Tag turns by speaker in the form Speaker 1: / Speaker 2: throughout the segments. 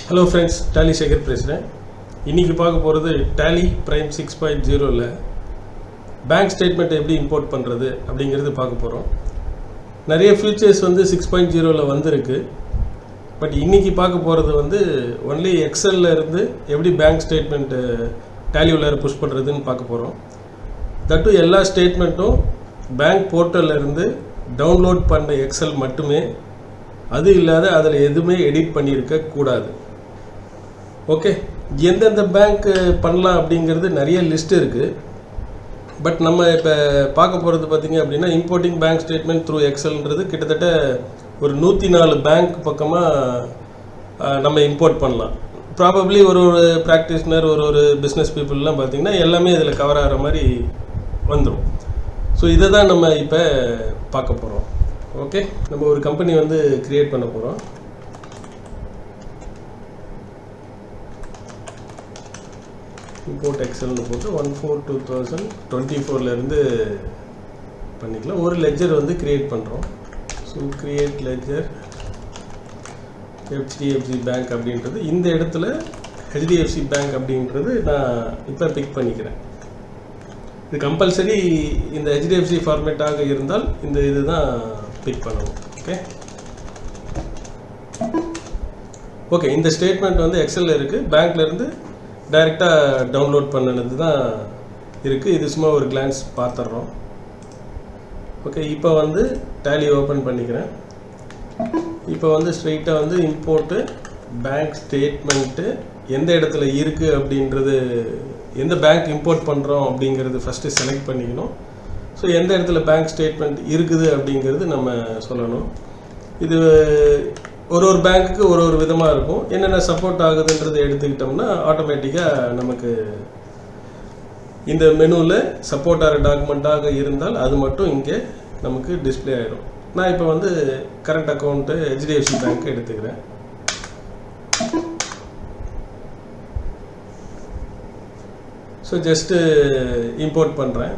Speaker 1: Hello friends, tally Sekar பேசுகிறேன். இன்றைக்கி பார்க்க போகிறது டேலி பிரைம் 6.0ல் பேங்க் ஸ்டேட்மெண்ட்டை எப்படி இம்போர்ட் பண்ணுறது அப்படிங்கிறது பார்க்க போகிறோம். நிறைய ஃபியூச்சர்ஸ் 6.0ல் வந்திருக்கு. பட் இன்றைக்கி பார்க்க போகிறது ஒன்லி எக்ஸலில் இருந்து எப்படி பேங்க் ஸ்டேட்மெண்ட்டு டேலி உள்ளார புஷ் பண்ணுறதுன்னு பார்க்க போகிறோம். தட்டு எல்லா ஸ்டேட்மெண்ட்டும் பேங்க் போர்ட்டலில் இருந்து டவுன்லோட் பண்ண எக்ஸல் மட்டுமே, அது இல்லாத அதில் எதுவுமே எடிட் பண்ணியிருக்க கூடாது. ஓகே, எந்தெந்த பேங்க் பண்ணலாம் அப்படிங்கிறது நிறைய லிஸ்ட் இருக்குது. பட் நம்ம இப்போ பார்க்க போகிறது பார்த்திங்க அப்படின்னா இம்போர்ட்டிங் பேங்க் ஸ்டேட்மெண்ட் த்ரூ எக்ஸல்ன்றது கிட்டத்தட்ட ஒரு 104 பேங்க் பக்கமாக நம்ம இம்போர்ட் பண்ணலாம். ப்ராபப்ளி ஒரு ப்ராக்டிஷனர் ஒரு பிஸ்னஸ் பீப்புளெலாம் பார்த்திங்கன்னா எல்லாமே இதில் கவர் ஆகிற மாதிரி வந்துடும். ஸோ இதை தான் நம்ம இப்போ பார்க்க போகிறோம். ஓகே, நம்ம ஒரு கம்பெனி க்ரியேட் பண்ண போகிறோம். இம்போர்ட் எக்ஸல்னு போட்டு 1/4/2024 பண்ணிக்கலாம். ஒரு லெஜர் க்ரியேட் பண்ணுறோம். So create ledger HDFC bank அப்படின்றது இந்த இடத்துல ஹெச்டிஎஃப்சி பேங்க் அப்படின்றது நான் இப்போ பிக் பண்ணிக்கிறேன். இது கம்பல்சரி இந்த ஹெச்டிஎஃப்சி ஃபார்மேட்டாக இருந்தால் இந்த இது தான் பிக் பண்ணணும். ஓகே, இந்த ஸ்டேட்மெண்ட் எக்ஸலில் இருக்குது. பேங்க்லேருந்து டைரெக்டாக டவுன்லோட் பண்ணினது தான் இருக்குது. இது சும்மா ஒரு கிளான்ஸ் பார்த்துட்றோம். ஓகே, இப்போ டேலி ஓப்பன் பண்ணிக்கிறேன். இப்போ ஸ்ட்ரெயிட்டாக இம்போர்ட்டு பேங்க் ஸ்டேட்மெண்ட்டு எந்த இடத்துல இருக்குது அப்படின்றது, எந்த பேங்க் இம்போர்ட் பண்ணுறோம் அப்படிங்கிறது ஃபஸ்ட்டு செலக்ட் பண்ணிக்கணும். ஸோ எந்த இடத்துல பேங்க் ஸ்டேட்மெண்ட் இருக்குது அப்படிங்கிறது நம்ம சொல்லணும். இது ஒரு பேங்க்குக்கு ஒரு விதமாக இருக்கும். என்னென்ன சப்போர்ட் ஆகுதுன்றது எடுத்துக்கிட்டோம்னா ஆட்டோமேட்டிக்காக நமக்கு இந்த மெனுவில் சப்போர்ட் ஆகிற டாக்குமெண்ட்டாக இருந்தால் அது மட்டும் இங்கே நமக்கு டிஸ்பிளே ஆகிடும். நான் இப்போ கரண்ட் அக்கௌண்ட்டு ஹெச்டிஎஃப்சி பேங்க் எடுத்துக்கிறேன். ஸோ ஜஸ்ட்டு இம்போர்ட் பண்ணுறேன்.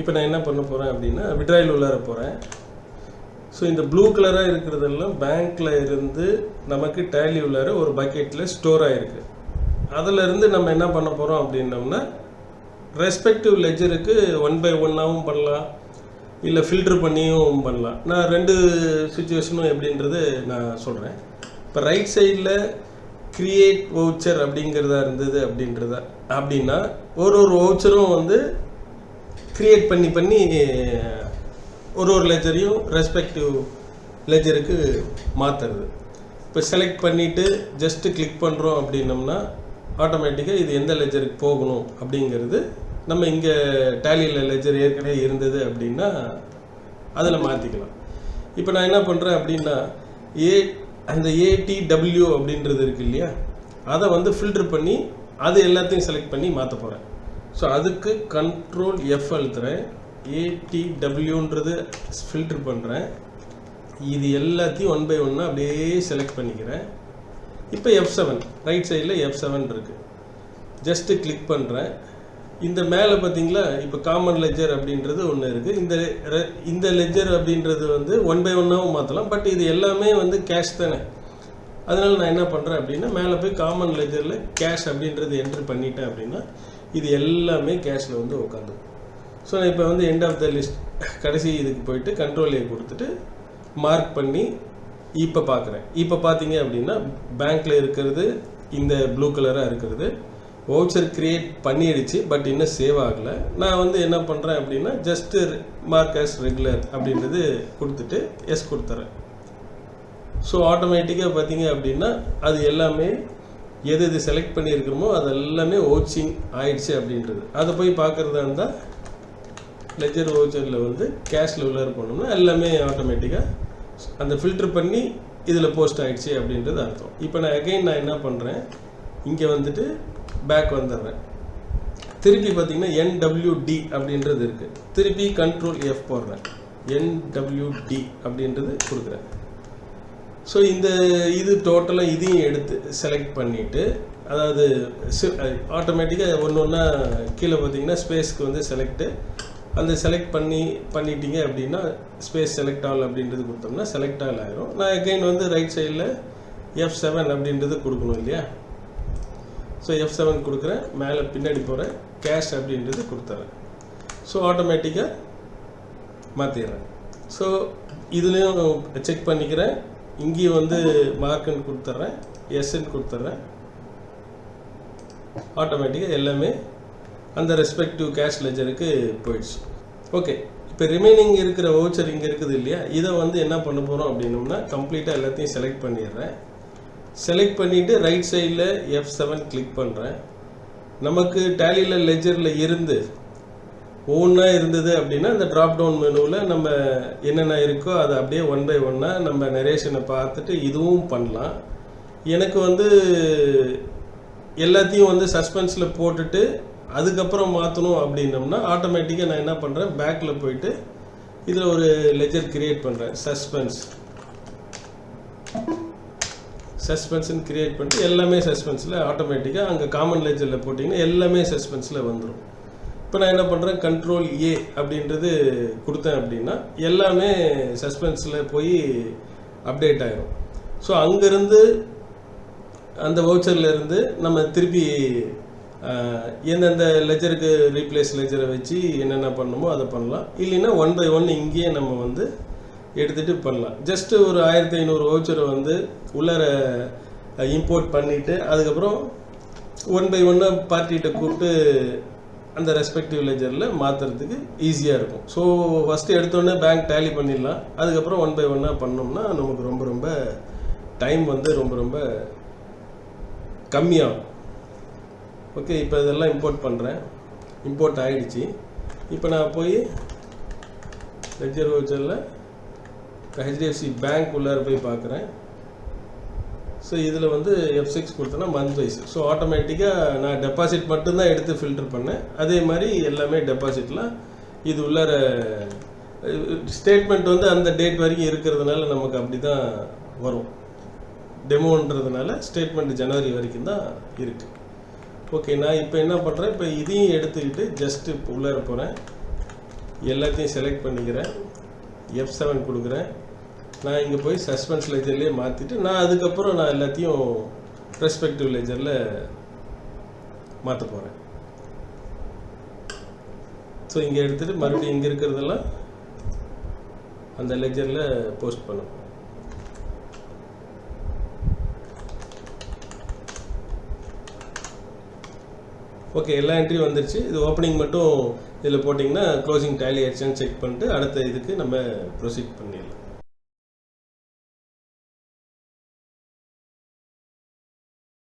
Speaker 1: இப்போ நான் என்ன பண்ண போகிறேன் அப்படின்னா விட்ராயல் உள்ளார போகிறேன். ஸோ இந்த ப்ளூ கலராக இருக்கிறதெல்லாம் பேங்க்கில் இருந்து நமக்கு டேலி உள்ளார ஒரு பக்கெட்டில் ஸ்டோர் ஆகிருக்கு. அதிலிருந்து நம்ம என்ன பண்ண போகிறோம் அப்படின்னோம்னா ரெஸ்பெக்டிவ் லெஜருக்கு 1 by 1ஆகவும் பண்ணலாம், இல்லை ஃபில்ட்ரு பண்ணியும் பண்ணலாம். நான் 2 சுச்சுவேஷனும் எப்படின்றது நான் சொல்கிறேன். இப்போ ரைட் சைடில் க்ரியேட் வவுச்சர் அப்படிங்கிறதா இருந்தது அப்படின்னா ஒரு வவுச்சரும் க்ரியேட் பண்ணி ஒரு லெஜரையும் ரெஸ்பெக்டிவ் லெஜருக்கு மாற்றுறது. இப்போ செலக்ட் பண்ணிவிட்டு ஜஸ்ட்டு கிளிக் பண்ணுறோம் அப்படின்னோம்னா ஆட்டோமேட்டிக்காக இது எந்த லெஜருக்கு போகணும் அப்படிங்கிறது நம்ம இங்கே டேலியில் லெஜர் ஏற்கனவே இருந்தது அப்படின்னா அதில் மாற்றிக்கலாம். இப்போ நான் என்ன பண்ணுறேன் அப்படின்னா அந்த ஏடிடபிள்யூ அப்படின்றது இருக்குது இல்லையா, அதை ஃபில்ட்ரு பண்ணி அது எல்லாத்தையும் செலக்ட் பண்ணி மாற்ற போகிறேன். ஸோ அதுக்கு Ctrl F அழுத்துறேன். ஏடிடபிள்யூன்றது ஃபில்ட்ரு பண்ணுறேன். இது எல்லாத்தையும் 1 by 1 அப்படியே செலக்ட் பண்ணிக்கிறேன். இப்போ F7 ரைட் சைடில் F7 இருக்குது. ஜஸ்ட்டு கிளிக் பண்ணுறேன். இந்த மேலே பார்த்தீங்களா, இப்போ காமன் லெஜர் அப்படின்றது ஒன்று இருக்குது. இந்த லெஜர் அப்படின்றது 1 by 1ஆகவும் மாற்றலாம். பட் இது எல்லாமே கேஷ் தானே. அதனால் நான் என்ன பண்ணுறேன் அப்படின்னா மேலே போய் காமன் லெஜரில் கேஷ் அப்படின்றது என்ட்ரு பண்ணிட்டேன் அப்படின்னா இது எல்லாமே கேஷில் உட்காந்து. ஸோ நான் இப்போ எண்ட் ஆஃப் த லிஸ்ட் கடைசி இதுக்கு போயிட்டு Ctrl A கொடுத்துட்டு மார்க் பண்ணி இப்போ பார்க்குறேன். இப்போ பார்த்தீங்க அப்படின்னா பேங்க்கில் இருக்கிறது இந்த ப்ளூ கலராக இருக்கிறது. வவுச்சர் க்ரியேட் பண்ணிடுச்சு, பட் இன்னும் சேவ் ஆகலை. நான் என்ன பண்ணுறேன் அப்படின்னா ஜஸ்ட்டு மார்க் ஆஸ் ரெகுலர் அப்படின்றது கொடுத்துட்டு எஸ் கொடுத்துறேன். ஸோ ஆட்டோமேட்டிக்காக பார்த்தீங்க அப்படின்னா அது எல்லாமே எது செலக்ட் பண்ணியிருக்கிறோமோ அது எல்லாமே வவுச்சிங் ஆயிடுச்சு அப்படின்றது. அதை போய் பார்க்குறதா இருந்தால் லெஜர் வவுச்சரில் கேஷில் உள்ளார போனோம்னா எல்லாமே ஆட்டோமேட்டிக்காக அந்த ஃபில்ட்ரு பண்ணி இதில் போஸ்ட் ஆகிடுச்சு அப்படின்றது அர்த்தம். இப்போ நான் நான் என்ன பண்ணுறேன், இங்கே பேக் வந்துடுறேன். திருப்பி பார்த்திங்கன்னா NWD அப்படின்றது இருக்குது. திருப்பி Ctrl F போடுறேன். NWD அப்படின்றது கொடுக்குறேன். ஸோ இது டோட்டலாக இதையும் எடுத்து செலக்ட் பண்ணிவிட்டு, அதாவது ஆட்டோமேட்டிக்காக ஒன்று ஒன்றா கீழே பார்த்தீங்கன்னா ஸ்பேஸ்க்கு செலக்ட்டு அந்த செலக்ட் பண்ணிட்டீங்க அப்படின்னா ஸ்பேஸ் செலக்ட் ஆல் அப்படின்றது கொடுத்தோம்னா செலக்ட் ஆல் ஆயிரும். நான் அகைன் வந்து ரைட் சைடில் F7 அப்படின்றது கொடுக்கணும் இல்லையா. ஸோ F7 கொடுக்குறேன், மேலே பின்னாடி போகிறேன், கேஷ் அப்படின்றது கொடுத்துட்றேன். ஸோ ஆட்டோமேட்டிக்காக மாற்றிடுறேன். ஸோ இதுலேயும் செக் பண்ணிக்கிறேன், இங்கேயும் வந்து மார்க்குன்னு கொடுத்துட்றேன், எஸ்ன்னு கொடுத்துட்றேன். ஆட்டோமேட்டிக்காக எல்லாமே அந்த ரெஸ்பெக்டிவ் கேஷ் லெஜருக்கு போயிடுச்சு. ஓகே, இப்போ ரிமைனிங் இருக்கிற வவுச்சர் இங்கே இருக்குது இல்லையா, இதை வந்து என்ன பண்ண போகிறோம் அப்படின்னோம்னா கம்ப்ளீட்டாக எல்லாத்தையும் செலக்ட் பண்ணிடுறேன். செலக்ட் பண்ணிவிட்டு ரைட் சைடில் F7 கிளிக் பண்ணுறேன். நமக்கு டேலியில் லெஜரில் இருந்து ஒவ்வொன்றா இருந்தது அப்படின்னா அந்த ட்ராப் டவுன் மெனுவில் நம்ம என்னென்ன இருக்கோ அதை அப்படியே 1 by 1 நம்ம நரேஷனை பார்த்துட்டு இதுவும் பண்ணலாம். எனக்கு வந்து எல்லாத்தையும் வந்து சஸ்பென்ஸில் போட்டுட்டு அதுக்கப்புறம் மாற்றணும் அப்படின்னோம்னா ஆட்டோமேட்டிக்காக நான் என்ன பண்ணுறேன், பேக்கில் போயிட்டு இதில் ஒரு லெஜர் கிரியேட் பண்ணுறேன், சஸ்பென்ஸ்ன்னு கிரியேட் பண்ணிட்டு எல்லாமே சஸ்பென்ஸில் ஆட்டோமேட்டிக்காக அங்கே காமன் லெஜரில் போட்டிங்கன்னா எல்லாமே சஸ்பென்ஸில் வந்துடும். இப்போ நான் என்ன பண்ணுறேன், Ctrl A அப்படின்றது கொடுத்தேன் அப்படின்னா எல்லாமே சஸ்பென்ஸில் போய் அப்டேட் ஆகிடும். ஸோ அங்கேருந்து அந்த வவுச்சர்லேருந்து நம்ம திருப்பி எந்தெந்த லெஜருக்கு ரீப்ளேஸ் லெஜரை வச்சு என்னென்ன பண்ணணுமோ அதை பண்ணலாம். இல்லைன்னா 1 by 1 இங்கேயே நம்ம வந்து எடுத்துகிட்டு பண்ணலாம். ஜஸ்ட்டு ஒரு 1500 வவுச்சரை வந்து உள்ளார இம்போர்ட் பண்ணிவிட்டு அதுக்கப்புறம் 1 by 1 பார்ட்டிகிட்ட கூப்பிட்டு அந்த ரெஸ்பெக்டிவ் லெஜரில் மாற்றுறதுக்கு ஈஸியாக இருக்கும். ஸோ ஃபஸ்ட்டு எடுத்தோடனே பேங்க் டேலி பண்ணிடலாம், அதுக்கப்புறம் 1 by 1 பண்ணோம்னா நமக்கு ரொம்ப ரொம்ப டைம் வந்து ரொம்ப ரொம்ப கம்மியாகும். ஓகே, இப்போ இதெல்லாம் இம்போர்ட் பண்ணுறேன், இம்போர்ட் ஆகிடுச்சு. இப்போ நான் போய் லெஜர் வவுச்சரில் HDFC பேங்க் உள்ளார போய் பார்க்குறேன். ஸோ இதில் வந்து F6 கொடுத்தேன்னா மந்த் வைஸ். ஸோ ஆட்டோமேட்டிக்காக நான் டெபாசிட் மட்டும்தான் எடுத்து ஃபில்டர் பண்ணேன். அதே மாதிரி எல்லாமே டெபாசிட்லாம் இது உள்ளார ஸ்டேட்மெண்ட் வந்து அந்த டேட் வரைக்கும் இருக்கிறதுனால நமக்கு அப்படி தான் வரும். டெமோன்றதுனால ஸ்டேட்மெண்ட் ஜனவரி வரைக்கும் தான் இருக்குது. ஓகே, நான் இப்போ என்ன பண்ணுறேன், இப்போ இதையும் எடுத்துக்கிட்டு ஜஸ்ட்டு உள்ளார போகிறேன், எல்லாத்தையும் செலக்ட் பண்ணிக்கிறேன், F7 கொடுக்குறேன். நான் இங்கே போய் சஸ்பென்ஸ் லெஜர்லேயே மாற்றிட்டு நான் அதுக்கப்புறம் நான் எல்லாத்தையும் ரெஸ்பெக்டிவ் லெஜரில் மாற்ற போகிறேன். ஸோ இங்கே எடுத்துகிட்டு மறுபடியும் இங்கே இருக்கிறதெல்லாம் அந்த லெஜரில் போஸ்ட் பண்ண போகிறேன். ஓகே, எல்லா என்ட்ரியும் வந்துருச்சு. இது ஓப்பனிங் மட்டும் இதில் போட்டிங்கன்னா க்ளோசிங் டேலி ஆயிடுச்சுன்னு செக் பண்ணிட்டு அடுத்த இதுக்கு நம்ம ப்ரொசீட் பண்ணிடலாம்.